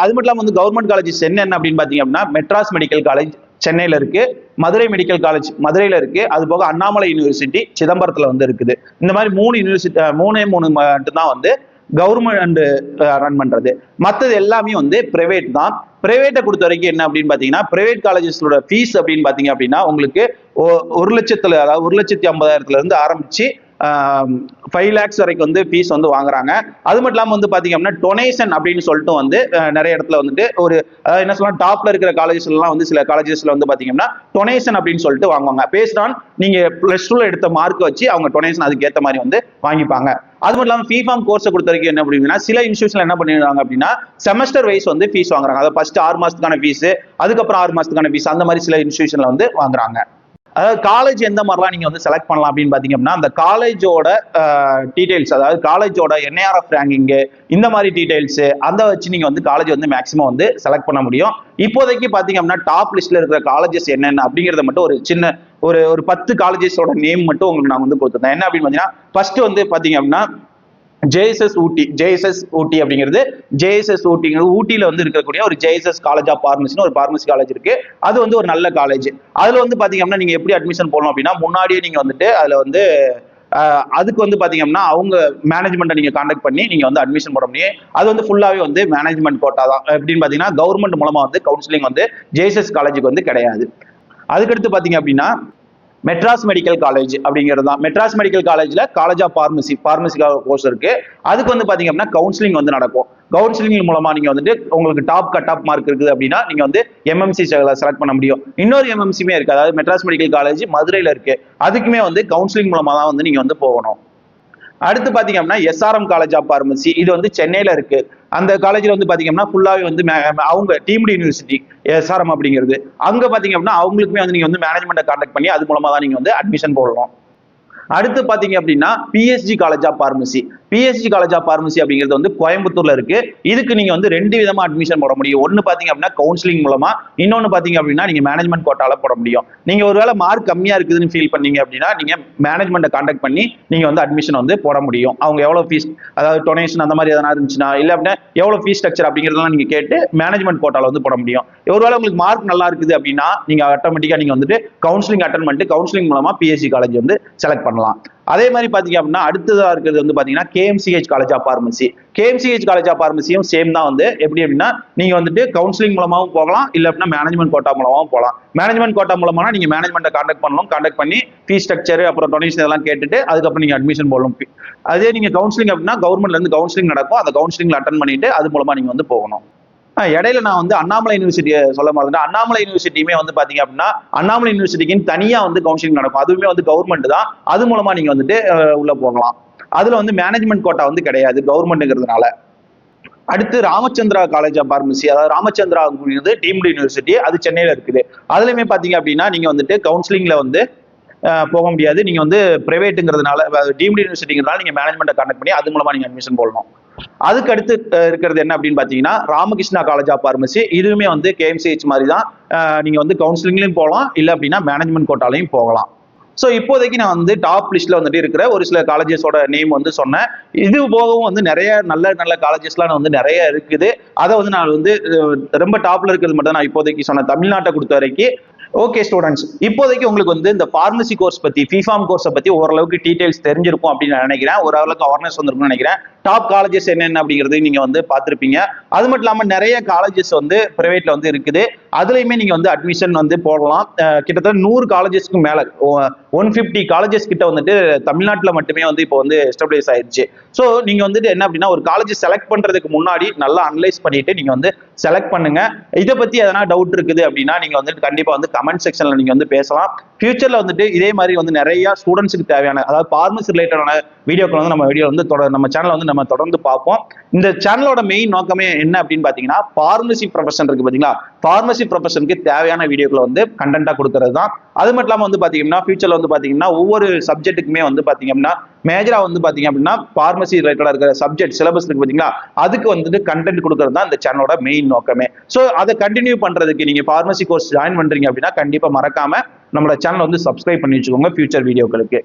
அது மட்டும் இல்லாம வந்து கவர்மெண்ட் காலேஜஸ் என்ன அப்படின்னு பாத்தீங்க அப்படின்னா, மெட்ராஸ் மெடிக்கல் காலேஜ் சென்னையில இருக்கு, மதுரை மெடிக்கல் காலேஜ் மதுரையில இருக்கு, அது போக அண்ணாமலை யூனிவர்சிட்டி சிதம்பரத்துல வந்து இருக்குது. இந்த மாதிரி 3 யூனிவர்சிட்டி 3 மட்டும்தான் வந்து கவர்மெண்ட் ரன் பண்றது. மற்றது எல்லாமே வந்து பிரைவேட் தான். பிரைவேட்டை பொறுத்த வரைக்கும் என்ன அப்படின்னு பாத்தீங்கன்னா, பிரைவேட் காலேஜஸோட ஃபீஸ் அப்படின்னு பாத்தீங்க அப்படின்னா உங்களுக்கு 1,00,000, அதாவது 1,50,000 இருந்து ஆரம்பிச்சு 5 lakhs வரைக்கும் வந்து ஃபீஸ் வந்து வாங்குறாங்க. அது மட்டும் இல்லாமல் வந்து பாத்தீங்க அப்படின்னா டொனேஷன் அப்படின்னு சொல்லிட்டு வந்து நிறைய இடத்துல வந்துட்டு ஒரு என்ன சொல்லலாம், டாப்ல இருக்கிற காலேஜஸ்லாம் வந்து சில காலேஜஸ்ல வந்து பாத்தீங்கன்னா டொனேஷன் அப்படின்னு சொல்லிட்டு வாங்குவாங்க. பேஸ்ட் ஆன் நீங்க +2ல எடுத்த மார்க் வச்சு அவங்க டொனேஷன் அதுக்கு ஏற்ற மாதிரி வந்து வாங்கிப்பாங்க. அது மட்டும் இல்லாமல் பிஃபார்ம் கோர்ஸை பொறுத்த வரைக்கும் என்ன அப்படின்னா சில இன்ஸ்டியூஷன்ல என்ன பண்ணிடுறாங்க அப்படின்னா செமஸ்டர் வைஸ் வந்து ஃபீஸ் வாங்குறாங்க. அதாவது ஃபர்ஸ்ட் 6 மாசத்துக்கான ஃபீஸ், அதுக்கப்புறம் 6 மாசத்துக்கான ஃபீஸ், அந்த மாதிரி சில இன்ஸ்டியூஷன்ல வந்து வாங்குறாங்க. அதாவது காலேஜ் எந்த மாதிரிலாம் நீங்க வந்து செலக்ட் பண்ணலாம் அப்படின்னு பாத்தீங்க அப்படின்னா அந்த காலேஜோட டீடைல்ஸ், அதாவது காலேஜோட NIRF ரேங்கிங், இந்த மாதிரி டீடைல்ஸ் அந்த வச்சு நீங்க வந்து காலேஜ் வந்து மேக்ஸிமம் வந்து செலக்ட் பண்ண முடியும். இப்போதைக்கு பாத்தீங்க அப்படின்னா டாப் லிஸ்ட்ல இருக்கிற காலேஜஸ் என்னென்ன அப்படிங்கறத மட்டும் ஒரு சின்ன ஒரு 10 காலேஜஸோட நேம் மட்டும் உங்களுக்கு நான் வந்து கொடுத்துருந்தேன். என்ன அப்படின்னு பாத்தீங்கன்னா ஃபர்ஸ்ட் வந்து பாத்தீங்க அப்படின்னா JSS ஊட்டி அப்படிங்கிறது, JSS ஊட்டிங்கிறது ஊட்டியில வந்து இருக்கக்கூடிய ஒரு JSS காலேஜ் ஆஃப் பார்மசின்னு ஒரு பார்மசி காலேஜ் இருக்கு. அது வந்து ஒரு நல்ல காலேஜ். அதுல வந்து பாத்தீங்க அப்படின்னா நீங்க எப்படி அட்மிஷன் போடணும் அப்படின்னா முன்னாடியே நீங்க வந்துட்டு அதுல வந்து அதுக்கு வந்து பாத்தீங்க அப்படின்னா அவங்க மேனேஜ்மெண்ட்டை நீங்க கான்டாக்ட் பண்ணி நீங்க வந்து அட்மிஷன் போட முடியும். அது வந்து ஃபுல்லாவே வந்து மேனேஜ்மெண்ட் கோட்டா தான். எப்படின்னு பாத்தீங்கன்னா கவர்மெண்ட் மூலமா வந்து கவுன்சிலிங் வந்து JSS காலேஜுக்கு வந்து கிடையாது. அதுக்கடுத்து பாத்தீங்க அப்படின்னா மெட்ராஸ் மெடிக்கல் காலேஜ் அப்படிங்கிறது தான். மெட்ராஸ் மெடிக்கல் காலேஜ்ல காலேஜ் ஆஃப் பார்மசி கோர்ஸ் இருக்கு. அதுக்கு வந்து பாத்தீங்க அப்படின்னா கவுன்சிலிங் வந்து நடக்கும். கவுன்சிலிங் மூலமா நீங்க வந்துட்டு உங்களுக்கு டாப் கட் ஆஃப் மார்க் இருக்குது அப்படின்னா நீங்க வந்து MMC செலக்ட் பண்ண முடியும். இன்னொரு MMCமே இருக்கு, அதாவது மெட்ராஸ் மெடிக்கல் காலேஜ் மதுரையில இருக்கு. அதுக்குமே வந்து கவுன்சிலிங் மூலமா தான் வந்து நீங்க வந்து போகணும். அடுத்து பாத்தீங்க அப்படின்னா SRM காலேஜ் ஆஃப் பார்மசி, இது வந்து சென்னையில இருக்கு. அந்த காலேஜ்ல வந்து பாத்தீங்கன்னா ஃபுல்லாவே வந்து அவங்க டீம்டு யூனிவர்சிட்டி SRM அப்படிங்கிறது. அங்க பாத்தீங்க அப்படின்னா அவங்களுக்குமே வந்து நீங்க வந்து மேனேஜ்மெண்ட்டை கான்டாக்ட் பண்ணி அது மூலமா தான் நீங்க வந்து அட்மிஷன் போடணும். அடுத்து பாத்தீங்க அப்படின்னா PSG college of pharmacy. PSG college of pharmacy அப்படிங்கிறது வந்து கோயம்புத்தூர்ல இருக்கு. இதுக்கு நீங்க வந்து 2 விதமா அட்மிஷன் போட முடியும். ஒன்னு பாத்தீங்க அப்படின்னா கவுன்சிலிங் மூலமா, இன்னொன்னு பாத்தீங்க அப்படின்னா நீங்க மேனேஜ்மெண்ட் கோட்டால போட முடியும். நீங்க ஒருவேளை மார்க் கம்மியா இருக்குதுன்னு ஃபீல் பண்ணீங்க அப்படின்னா நீங்க மேனேஜ்மெண்ட்டை கான்டாக்ட் பண்ணி நீங்க வந்து அட்மிஷன் வந்து போட முடியும். அவங்க எவ்வளவு ஃபீஸ், அதாவது டொனேஷன் அந்த மாதிரி எதனா இருந்துச்சுன்னா, இல்ல அப்படின்னா எவ்வளவு ஃபீஸ் ஸ்ட்ரக்சர் அப்படிங்கிறதெல்லாம் நீங்க கேட்டு மேனேஜ்மெண்ட் கோட்டால வந்து போட முடியும். ஒருவேளை உங்களுக்கு மார்க் நல்லா இருக்குது அப்படின்னா நீங்க ஆட்டோமேட்டிக்கா நீங்க வந்துட்டு கவுன்சிலிங் அட்டன் பண்ணிட்டு கவுன்சிலிங் மூலமா PSG காலேஜ் வந்து செலக்ட் பண்ணலாம். அதே மாதிரி பாத்தீங்க அப்படின்னா அடுத்ததா இருக்கிறது வந்து பாத்தீங்கன்னா KMCH college of pharmacy. KMCH college of பார்மசியும் சேம் தான். வந்து எப்படி அப்படின்னா நீங்க வந்துட்டு கவுன்சிலிங் மூலமாவும் போகலாம், இல்ல அப்படின்னா மேனேஜ்மெண்ட் கோட்டா மூலமாவும் போகலாம். மேனேஜ்மெண்ட் கோட்டா மூலமா நீங்க மேனேஜ்மெண்ட்டை கான்டாக்ட் பண்ணணும். கான்டாக்ட் பண்ணி ஃபீஸ் ஸ்ட்ரக்சர் அப்புறம் டொனேஷன் இதெல்லாம் கேட்டுட்டு அதுக்கப்புறம் நீங்க அட்மிஷன் போடணும். அதே நீங்க கவுன்சிலிங் அப்படின்னா கவர்மெண்ட்ல இருந்து கவுன்சிலிங் நடக்கும். அந்த கவுன்சிலிங்ல அட்டன் பண்ணிட்டு அது மூலமா நீங்க வந்து போகணும். இடையில நான் வந்து அண்ணாமலை யூனிவர்சிட்டியை சொல்ல மாதிரி, அண்ணாமலை யூனிவர்சிட்டியுமே வந்து பாத்தீங்க அப்படின்னா அண்ணாமலை யூனிவர்சிட்டிக்கு தனியா வந்து கவுன்சிலிங் நடக்கும். அதுவுமே வந்து கவர்மெண்ட் தான். அது மூலமா நீங்க வந்துட்டு உள்ள போகலாம். அதுல வந்து மேனேஜ்மெண்ட் கோட்டா வந்து கிடையாது கவர்மெண்ட்ங்கிறதுனால. அடுத்து ராமச்சந்திரா காலேஜ் ஆஃப் பார்மசி, அதாவது ராமச்சந்திரா டீம்டு யூனிவர்சிட்டி, அது சென்னையில இருக்குது. அதுலயுமே பாத்தீங்க அப்படின்னா நீங்க வந்துட்டு கவுன்சிலிங்ல வந்து போக முடியாது. நீங்க வந்து பிரைவேட்டுங்கிறதுனால, டீம்டு யூனிவர்சிட்டிங்கிறதுனால நீங்க மேனேஜ்மெண்ட்டை கான்டாக்ட் பண்ணி அது மூலமா நீங்க அட்மிஷன் போடணும். அதுக்கு அடுத்து இருக்கிறது என்ன அப்படின்னு பாத்தீங்கன்னா ராமகிருஷ்ணா காலேஜ் ஆஃப் பார்மசி. இதுவுமே வந்து KMCH மாதிரி தான். நீங்க வந்து கவுன்சிலிங்லயும் போகலாம், இல்ல அப்படின்னா மேனேஜ்மெண்ட் கோட்டாலையும் போகலாம். ஸோ இப்போதைக்கு நான் வந்து டாப் லிஸ்ட்ல வந்துட்டு இருக்கிற ஒரு சில காலேஜஸோட நேம் வந்து சொன்னேன். இது போகவும் வந்து நிறைய நல்ல நல்ல காலேஜஸ்லாம் வந்து நிறைய இருக்குது. அதை வந்து நான் வந்து ரொம்ப டாப்ல இருக்கிறது மட்டும் நான் இப்போதைக்கு சொன்னேன். தமிழ்நாட்டை பொறுத்த வரைக்கும் ஓகே ஸ்டூடெண்ட்ஸ், இப்போதைக்கு உங்களுக்கு வந்து இந்த பார்மசி கோர்ஸ் பத்தி, பிஃபார்ம் கோர்ஸை பத்தி ஓரளவுக்கு டீடைல்ஸ் தெரிஞ்சிருக்கும் அப்படின்னு நான் நினைக்கிறேன். ஓரளவுக்கு அவேர்னஸ் வந்திருக்கும்னு நினைக்கிறேன். டாப் காலேஜஸ் என்னென்ன அப்படிங்கிறது நீங்க வந்து பார்த்திருப்பீங்க. அது மட்டும் இல்லாம நிறைய காலேஜஸ் வந்து பிரைவேட்ல வந்து இருக்குது. அதுலயுமே நீங்க வந்து அட்மிஷன் வந்து போடலாம். கிட்டத்தட்ட 100 காலேஜஸ்க்கு மேல 150 காலேஜஸ் கிட்ட வந்துட்டு தமிழ்நாட்டுல மட்டுமே வந்து இப்போ வந்து எஸ்டாப்ளிஷ் ஆயிடுச்சு. ஸோ நீங்க வந்துட்டு என்ன அப்படின்னா ஒரு காலேஜ் செலக்ட் பண்றதுக்கு முன்னாடி நல்லா அனலைஸ் பண்ணிட்டு நீங்க வந்து செலக்ட் பண்ணுங்க. இதை பத்தி எதனா டவுட் இருக்குது அப்படின்னா நீங்க வந்துட்டு கண்டிப்பா வந்து கமெண்ட் செக்ஷன்ல நீங்க வந்து பேசலாம். ஃபியூச்சர்ல வந்துட்டு இதே மாதிரி வந்து நிறைய ஸ்டூடெண்ட்ஸுக்கு தேவையான, அதாவது பார்மசி ரிலேட்டடான வீடியோக்கள் வந்து நம்ம சேனல் வந்து நம்ம தொடர்ந்து பார்ப்போம். இந்த சேனலோட மெயின் நோக்கமே என்ன அப்படின்னு பாத்தீங்கன்னா பார்மசி ப்ரொஃபஷன் இருக்கு பாத்தீங்களா, பார்மசி ப்ரொஃபஷனுக்கு தேவையான வீடியோக்களை வந்து கண்டென்ட்டா கொடுக்கறது தான். அது மட்டும் இல்லாம வந்து பாத்தீங்கன்னா ஃபியூச்சர்ல வந்து பாத்தீங்கன்னா ஒவ்வொரு சப்ஜெக்ட்டுக்குமே வந்து பாத்தீங்கன்னா மேஜரா வந்து பாத்தீங்க அப்படின்னா பார்மசி ரிலேட்டடா இருக்கிற சப்ஜெக்ட் சிலபஸ் இருக்கு பாத்தீங்களா, அதுக்கு வந்துட்டு கண்டென்ட் கொடுக்கறது தான் இந்த சேனலோட மெயின் நோக்கமே. ஸோ அதை கண்டினியூ பண்றதுக்கு நீங்க பார்மசி கோர்ஸ் ஜாயின் பண்றீங்க அப்படின்னா கண்டிப்பா மறக்காம நம்மளோட சேனல் வந்து சப்ஸ்கிரைப் பண்ணி வச்சுக்கோங்க ஃபியூச்சர் வீடியோக்களுக்கு.